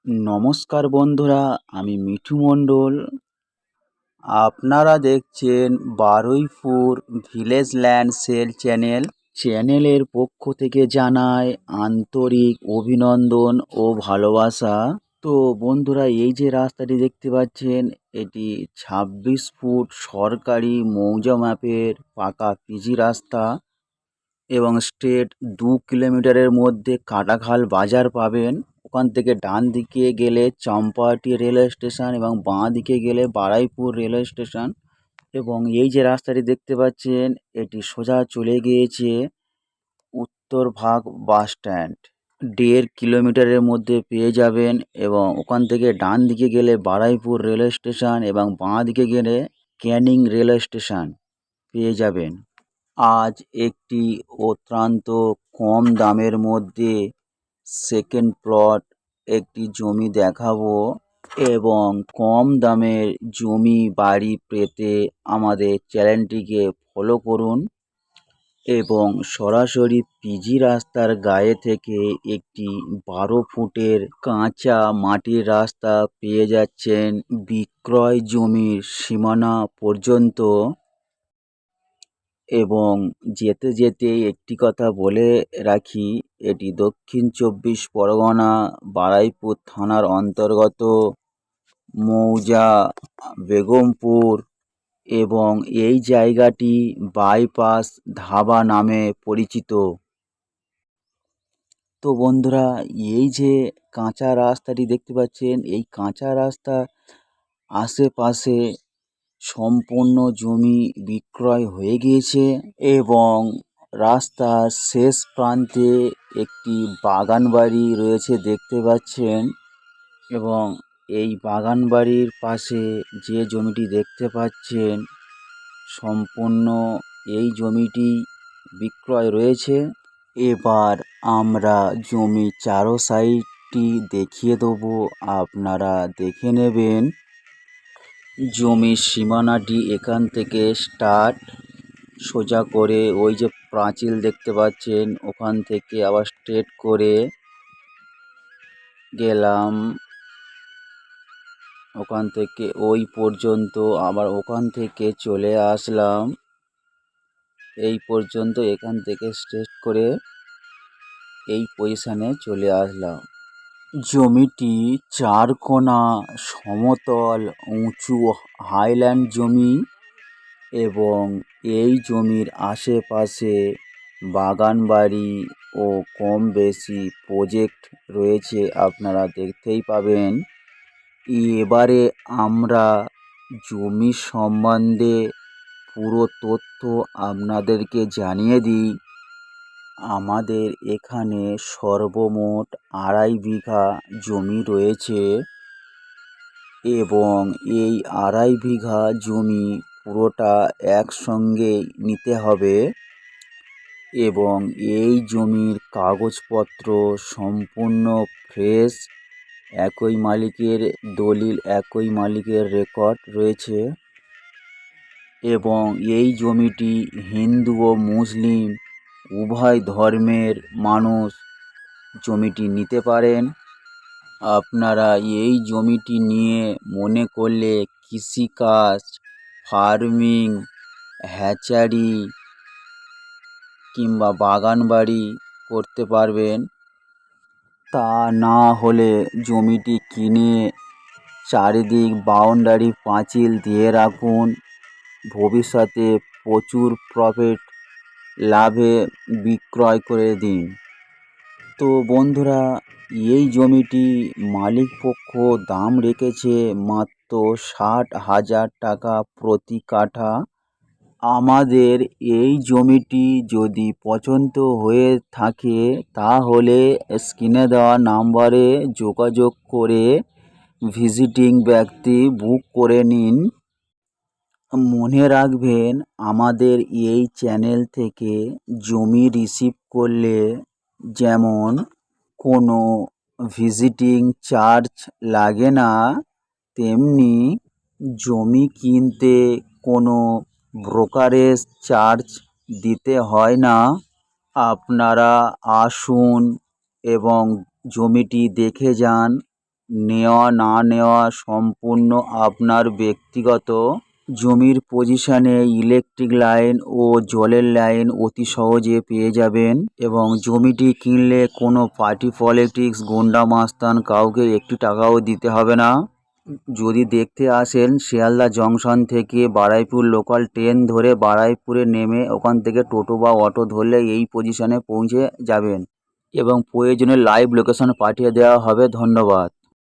নমস্কার বন্ধুরা, আমি মিঠু মণ্ডল। আপনারা দেখছেন বারুইপুর ভিলেজ ল্যান্ড সেল চ্যানেলের পক্ষ থেকে জানাই আন্তরিক অভিনন্দন ও ভালোবাসা। তো বন্ধুরা, এই যে রাস্তাটি দেখতে পাচ্ছেন, এটি ২৬ ফুট সরকারি মৌজা ম্যাপের পাকা পিজি রাস্তা এবং স্ট্রেট 2 কিলোমিটারের মধ্যে কাটাখাল বাজার পাবেন। ওখান থেকে ডান দিকে গেলে চম্পাহাটি রেলওয়ে স্টেশন এবং বাঁ দিকে গেলে বারুইপুর রেলওয়ে স্টেশন। এবং এই যে রাস্তাটি দেখতে পাচ্ছেন, এটি সোজা চলে গিয়েছে উত্তরভাগ বাস স্ট্যান্ড। 1.5 কিলোমিটারের মধ্যে পেয়ে যাবেন। এবং ওখান থেকে ডান দিকে গেলে বারুইপুর রেলওয়ে স্টেশন এবং বাঁ দিকে গেলে ক্যানিং রেলওয়ে স্টেশন পেয়ে যাবেন। আজ একটি অত্যন্ত কম দামের মধ্যে সেকেন্ড প্লট একটি জমি দেখাবো। এবং কম দামের জমি বাড়ি পেতে আমাদের চ্যানেলটিকে ফলো করুন। এবং সরাসরি পিজি রাস্তার গায়ে থেকে একটি 12 ফুটের কাঁচা মাটির রাস্তা পেয়ে যাচ্ছেন বিক্রয় জমির সীমানা পর্যন্ত। এবং যেতে যেতে একটি কথা বলে রাখি, এটি দক্ষিণ 24 পরগনা বারুইপুর থানার অন্তর্গত মৌজা বেগমপুর। এবং এই জায়গাটি বাইপাস ধাবা নামে পরিচিত। তো বন্ধুরা, এই যে কাঁচা রাস্তাটি দেখতে পাচ্ছেন, এই কাঁচা রাস্তার আশেপাশে সম্পূর্ণ জমি বিক্রয় হয়ে গিয়েছে। এবং রাস্তার শেষ প্রান্তে একটি বাগান বাড়ি রয়েছে দেখতে পাচ্ছেন। এবং এই বাগান বাড়ির পাশে যে জমিটি দেখতে পাচ্ছেন, সম্পূর্ণ এই জমিটি বিক্রয় রয়েছে। এবার আমরা জমি চারো সাইডটি দেখিয়ে দেবো, আপনারা দেখে নেবেন। জমির সীমানাটি এখান থেকে স্টার্ট সোজা করে ওই যে পাঁচিল দেখতে পাচ্ছেন, ওখান থেকে আবার স্ট্রেট করে গেলাম, ওখান থেকে ওই পর্যন্ত, আবার ওখান থেকে চলে আসলাম এই পর্যন্ত। এখান থেকে স্ট্রেট করে এই পজিশানে চলে আসলাম। জমিটি 4 কোণা সমতল উঁচু হাইল্যান্ড জমি। এবং এই জমির আশেপাশে বাগান বাড়ি ও কম বেশি প্রজেক্ট রয়েছে, আপনারা দেখতেই পাবেন। এবারে আমরা জমি সম্বন্ধে পুরো তথ্য আপনাদেরকে জানিয়ে দিই। আমাদের এখানে সর্বমোট 2.5 বিঘা জমি রয়েছে। এবং এই 2.5 বিঘা জমি পুরোটা একসঙ্গে নিতে হবে। এবং এই জমির কাগজপত্র সম্পূর্ণ ফ্রেশ, একই মালিকের দলিল, একই মালিকের রেকর্ড রয়েছে। এবং এই জমিটি হিন্দু ও মুসলিম উভয় ধর্মের মানুষ জমিটি নিতে পারেন। আপনারা এই জমিটি নিয়ে মনে করলে কৃষিকাজ, ফার্মিং, হ্যাচারি কিংবা বাগান বাড়ি করতে পারবেন। তা না হলে জমিটি কিনে চারিদিক বাউন্ডারি পাঁচিল দিয়ে রাখুন, ভবিষ্যতে প্রচুর প্রফিট লাভে বিক্রয় করে দিন। তো বন্ধুরা, এই জমিটি মালিকপক্ষ দাম রেখেছে মাত্র 60,000 টাকা প্রতি কাঠা। আমাদের এই জমিটি যদি পছন্দ হয়ে থাকে, তাহলে স্ক্রিনে দেওয়া নাম্বারে যোগাযোগ করে ভিজিটিং ব্যক্তি বুক করে নিন। মনে রাখবেন, আমাদের এই চ্যানেল থেকে জমি রিসিভ করলে যেমন কোনো ভিজিটিং চার্জ লাগে না, তেমনি জমি কিনতে কোনো ব্রোকারেজ চার্জ দিতে হয় না। আপনারা আসুন এবং জমিটি দেখে যান। নেওয়া না নেওয়া সম্পূর্ণ আপনার ব্যক্তিগত। জমির পজিশনে ইলেকট্রিক লাইন ও জলের লাইন অতি সহজে পেয়ে যাবেন এবং জমিটি কিনলে কোনো পার্টি পলিটিক্স গুন্ডা মাস্তান কাউকে একটি টাকাও দিতে হবে না। যদি দেখতে আসেন শিয়ালদা জংশন থেকে বারুইপুর লোকাল ট্রেন ধরে বারুইপুরে নেমে ওখান থেকে টোটো বা অটো ধরলে এই পজিশনে পৌঁছে যাবেন এবং প্রয়োজনে লাইভ লোকেশন পাঠিয়ে দেওয়া হবে। ধন্যবাদ।